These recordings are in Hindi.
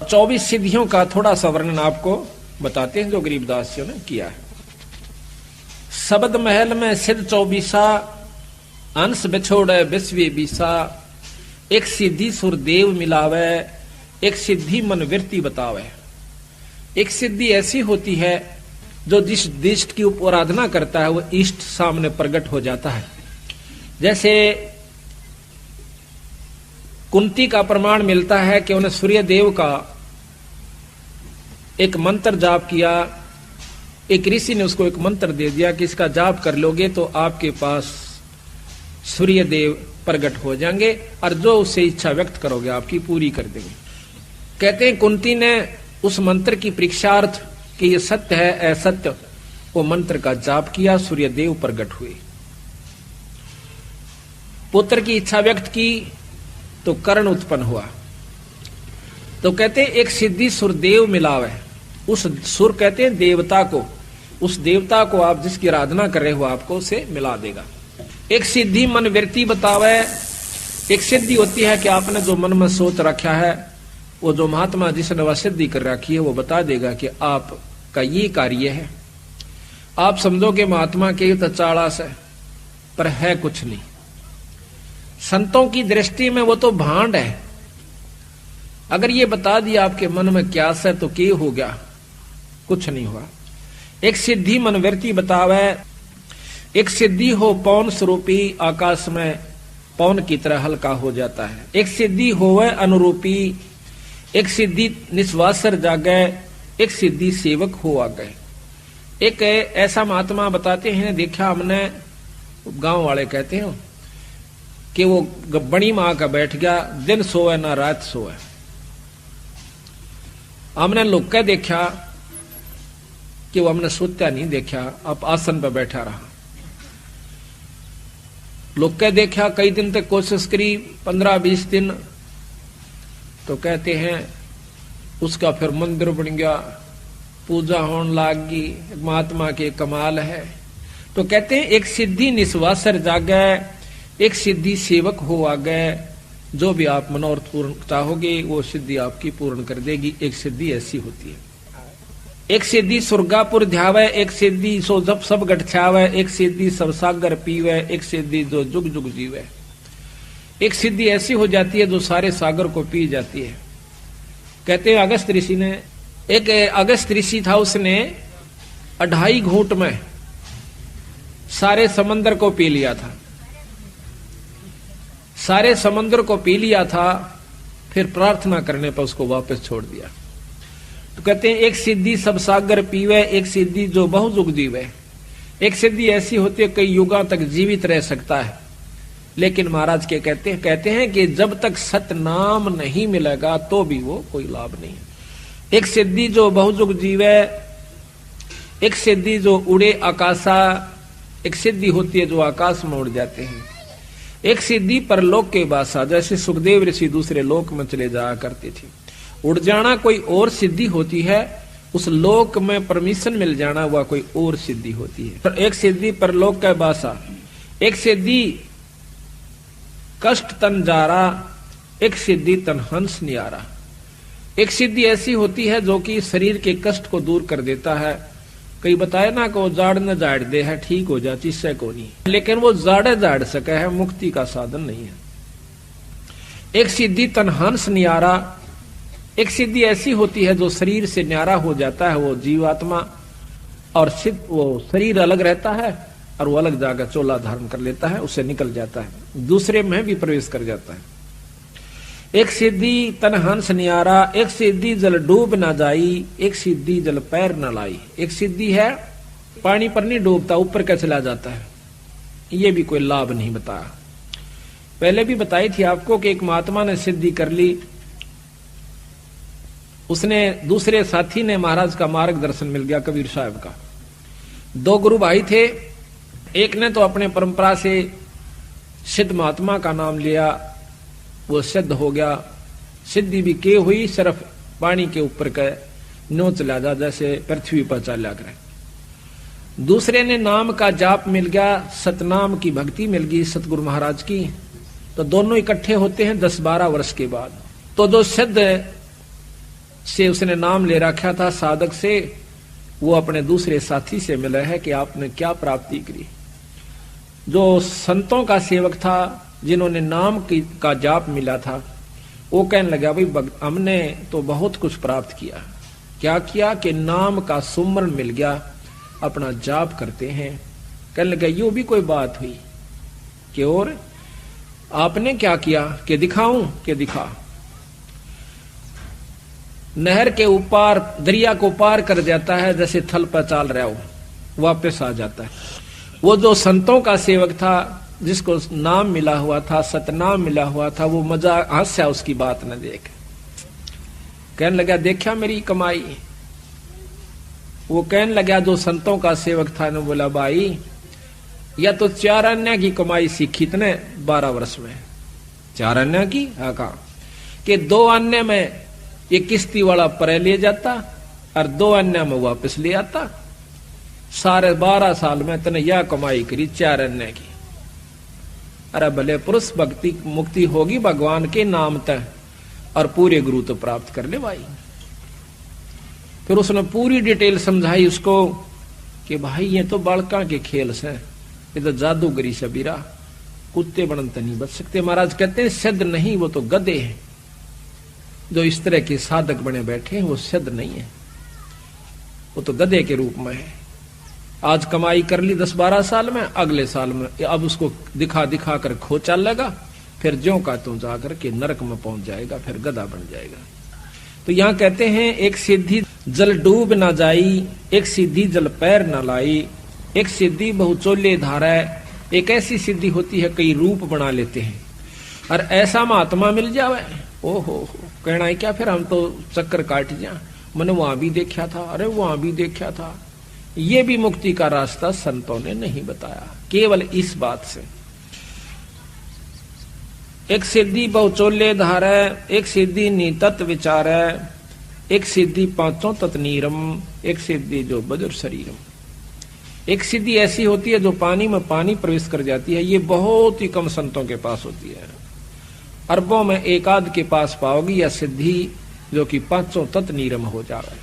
24 सिद्धियों का थोड़ा सा वर्णन आपको बताते हैं जो गरीबदास जी ने किया है। शब्द महल में सिद्ध 24 अंश बिछोड़े विश्व बीसा, एक सिद्धि सुरदेव मिलावे, एक सिद्धि मन वृत्ति बतावे। एक सिद्धि ऐसी होती है जो जिस इष्ट की आराधना करता है वो इष्ट सामने प्रकट हो जाता है। जैसे कुंती का प्रमाण मिलता है कि उन्हें सूर्य देव का एक मंत्र जाप किया, एक ऋषि ने उसको एक मंत्र दे दिया कि इसका जाप कर लोगे तो आपके पास सूर्य देव प्रकट हो जाएंगे और जो उससे इच्छा व्यक्त करोगे आपकी पूरी कर देंगे। कहते हैं कुंती ने उस मंत्र की परीक्षार्थ कि ये सत्य है असत्य, वो मंत्र का जाप किया, सूर्य देव प्रकट हुए। पुत्र की इच्छा व्यक्त की तो कर्ण उत्पन्न हुआ। तो कहते हैं एक सिद्धि सुरदेव मिलावे, उस सुर कहते हैं देवता को, उस देवता को आप जिसकी आराधना कर रहे हो आपको उसे मिला देगा। एक सिद्धि मन वृत्ति बतावे, एक सिद्धि होती है कि आपने जो मन में सोच रखा है वो जो महात्मा जिसने वह सिद्धि कर रखी है वो बता देगा कि आपका ये कार्य है। आप समझोगे महात्मा के तो चालास है, पर है कुछ नहीं। संतों की दृष्टि में वो तो भांड है। अगर ये बता दिया आपके मन में क्या है तो क्या हो गया, कुछ नहीं हुआ। एक सिद्धि मनवृत्ति बतावे, एक सिद्धि हो पौन स्वरूपी, आकाश में पौन की तरह हल्का हो जाता है। एक सिद्धि होवे अनुरूपी, एक सिद्धि निस्वासर जागे, एक सिद्धि सेवक हो आ गए। एक ऐसा महात्मा बताते हैं, देखा हमने, गांव वाले कहते हैं कि वो बड़ी मां का बैठ गया, दिन सोए ना रात सोए। हमने लोग के देखा कि वो हमने सोता नहीं देखा, अब आसन पर बैठा रहा। लोग के देखा कई दिन तक कोशिश करी, 15-20 दिन, तो कहते हैं उसका फिर मंदिर बन गया, पूजा होने लागी, महात्मा के कमाल है। तो कहते हैं एक सिद्धि निस्वासर जागे, एक सिद्धि सेवक हो आ गए। जो भी आप मनोरथ पूर्ण चाहोगे वो सिद्धि आपकी पूर्ण कर देगी। एक सिद्धि ऐसी होती है। एक सिद्धि सुरगापुर ध्यावे, एक सिद्धि सो जब सब गठछावे, एक सिद्धि सब सागर पीवे, एक सिद्धि जो जुग जुग जीवे। एक सिद्धि ऐसी हो जाती है जो सारे सागर को पी जाती है। कहते हैं अगस्त ऋषि ने, एक अगस्त ऋषि था, उसने 2.5 घूंट में सारे समंदर को पी लिया था। सारे समंदर को पी लिया था, फिर प्रार्थना करने पर उसको वापस छोड़ दिया। तो कहते हैं एक सिद्धि सब सागर पीवे, एक सिद्धि जो बहुजुग जीवे। एक सिद्धि ऐसी होती है कई युगों तक जीवित रह सकता है, लेकिन महाराज के कहते हैं कि जब तक सतनाम नहीं मिलेगा तो भी वो कोई लाभ नहीं है। एक सिद्धि जो बहुजुग जीवे, एक सिद्धि जो उड़े आकाशा, एक सिद्धि होती है जो आकाश में उड़ जाते हैं। एक सिद्धि परलोक के बासा, जैसे सुखदेव ऋषि दूसरे लोक में चले जाया करते थे। उड़ जाना कोई और सिद्धि होती है, उस लोक में परमिशन मिल जाना वह कोई और सिद्धि होती है। एक सिद्धि परलोक का बासा, एक सिद्धि कष्ट तन जारा, एक सिद्धि तन हंस नियारा। एक सिद्धि ऐसी होती है जो कि शरीर के कष्ट को दूर कर देता है। कई बताए ना कि वो जाड़ न जाड़ दे है, ठीक हो जाती इससे को नहीं, लेकिन वो जाड़े जाड़ सके है, मुक्ति का साधन नहीं है। एक सिद्धि तन हंस नियारा, एक सिद्धि ऐसी होती है जो शरीर से न्यारा हो जाता है वो जीवात्मा, और सिद्ध वो शरीर अलग रहता है और वो अलग जाकर चोला धारण कर लेता है, उससे निकल जाता है, दूसरे में भी प्रवेश कर जाता है। एक सिद्धि तन हंस नियारा, एक सिद्धि जल डूब ना जाई, एक सिद्धि जल पैर न लाई। एक सिद्धि है पानी पर नहीं डूबता, ऊपर का चला जाता है, ये भी कोई लाभ नहीं बताया। पहले भी बताई थी आपको कि एक महात्मा ने सिद्धि कर ली, उसने दूसरे साथी ने महाराज का मार्गदर्शन मिल गया, कबीर साहब का। 2 गुरु भाई थे, एक ने तो अपने परंपरा से सिद्ध महात्मा का नाम लिया, वो सिद्ध हो गया, सिद्धि भी के हुई, सिर्फ पानी के ऊपर का नो चला जा, जैसे पृथ्वी पर चला करे। दूसरे ने नाम का जाप मिल गया, सतनाम की भक्ति मिल गई सतगुरु महाराज की। तो दोनों इकट्ठे होते हैं 10-12 वर्ष के बाद। तो जो सिद्ध से उसने नाम ले रखा था साधक से, वो अपने दूसरे साथी से मिला है कि आपने क्या प्राप्ति करी। जो संतों का सेवक था, जिन्होंने नाम का जाप मिला था, वो कहने लगा भाई हमने तो बहुत कुछ प्राप्त किया। क्या किया कि नाम का सुमरण मिल गया, अपना जाप करते हैं। कहने लगा यो भी कोई बात हुई कि और आपने क्या किया कि दिखाऊं कि दिखा। नहर के ऊपर दरिया को पार कर जाता है, जैसे थल पर चाल रहा हो, वापस आ जाता है। वो जो संतों का सेवक था, जिसको नाम मिला हुआ था, सतनाम मिला हुआ था, वो मजा हंसा उसकी बात न देख। कहने लगा देखा मेरी कमाई। वो कहने लगा जो संतों का सेवक था ने बोला भाई या तो 4 अन्य की कमाई सीखी तने 12 वर्ष में। 4 अन्य की हाँ कहा कि 2 अन्य में ये किश्ती वाला परे ले जाता और 2 अन्य में वापस ले आता। सारे 12 साल में तने यह कमाई करी 4 अन्य की। अरे भले पुरुष भक्ति मुक्ति होगी भगवान के नाम तक और पूरे गुरु तो प्राप्त कर ले भाई। फिर उसने पूरी डिटेल समझाई उसको कि भाई ये तो बालका के खेल से, ये तो जादूगरी सबीरा, कुत्ते बनते नहीं बच सकते। महाराज कहते हैं सिद्ध नहीं, वो तो गधे हैं। जो इस तरह के साधक बने बैठे हैं वो सिद्ध नहीं है, वो तो गधे के रूप में है। आज कमाई कर ली 10-12 साल में, अगले साल में अब उसको दिखा दिखा कर खो चल लगा, फिर ज्यों का त्यों जाकर के नरक में पहुंच जाएगा, फिर गधा बन जाएगा। तो यहाँ कहते हैं एक सिद्धि जल डूब ना जाई, एक सिद्धि जल पैर ना लाई, एक सिद्धि बहुचोले धारा। एक ऐसी सिद्धि होती है कई रूप बना लेते हैं, और ऐसा महात्मा मिल जावे ओहो कहना है क्या, फिर हम तो चक्कर काट जा, मैंने वहां भी देखा था, अरे वहां भी देखा था। ये भी मुक्ति का रास्ता संतों ने नहीं बताया, केवल इस बात से। एक सिद्धि बहुचोले धार, एक सिद्धि नितत विचार, एक सिद्धि 5 तत् नीरम, एक सिद्धि जो बज्र शरीरम। एक सिद्धि ऐसी होती है जो पानी में पानी प्रवेश कर जाती है, ये बहुत ही कम संतों के पास होती है। अरबों में एक आध के पास पाओगी या सिद्धि जो कि 5 तत् नीरम हो जाए,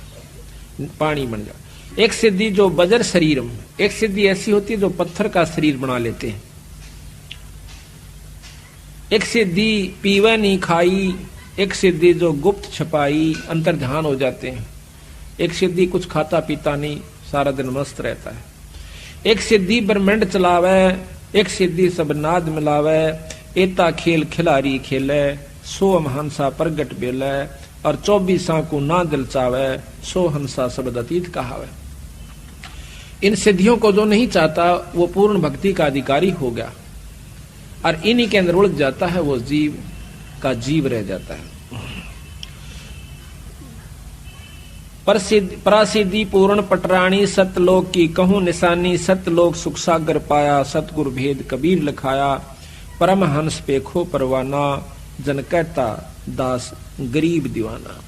पानी बन जाए। एक सिद्धि जो बज्र शरीरम, एक सिद्धि ऐसी होती है जो पत्थर का शरीर बना लेते हैं। एक सिद्धि पीवे नहीं खाई, एक सिद्धि जो गुप्त छपाई, अंतर्ध्यान हो जाते हैं। एक सिद्धि कुछ खाता पीता नहीं, सारा दिन मस्त रहता है। एक सिद्धि ब्रह्मांड चलावे, एक सिद्धि सब नाद मिलावे, एता खेल खिलाड़ी खेले, 100 हंसा प्रगट बेले, और 24 को ना दिल चावे, 100 हंसा शब्द अतीत कहावे। इन सिद्धियों को जो नहीं चाहता वो पूर्ण भक्ति का अधिकारी हो गया, और इन्हीं के अंदर उलझ जाता है, वो जीव का जीव रह जाता है। प्रसिद्धि पूर्ण पटरानी, सतलोक की कहूं निशानी, सतलोक सुख सागर पाया, सतगुरु भेद कबीर लिखाया, परमहंस पेखो परवाना, जन कहता दास गरीब दीवाना।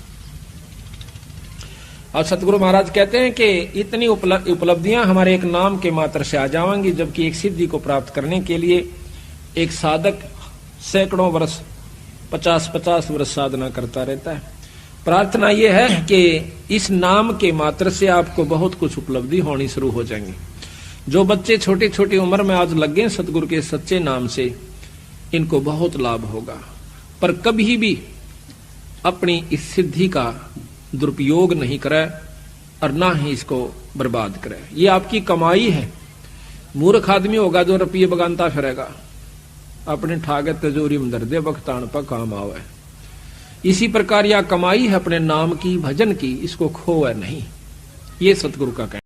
और सतगुरु महाराज कहते हैं कि इतनी उपलब्धियां हमारे एक नाम के मात्र से आ जाएंगी, जबकि एक सिद्धि को प्राप्त करने के लिए एक साधक सैकड़ों वर्ष 50-50 वर्ष साधना करता रहता है। प्रार्थना यह है कि इस नाम के मात्र से आपको बहुत कुछ उपलब्धि होनी शुरू हो जाएंगी। जो बच्चे छोटी छोटी उम्र में आज लग गए सतगुरु के सच्चे नाम से, इनको बहुत लाभ होगा। पर कभी भी अपनी इस सिद्धि का दुरुपयोग नहीं करे और ना ही इसको बर्बाद करे। ये आपकी कमाई है। मूर्ख आदमी होगा जो रुपये बगानता फिरेगा, अपने ठागे तिजोरी में धर दे, बख्तान पर काम आवे। इसी प्रकार यह कमाई है अपने नाम की, भजन की, इसको खोए नहीं। ये सतगुरु का कहना।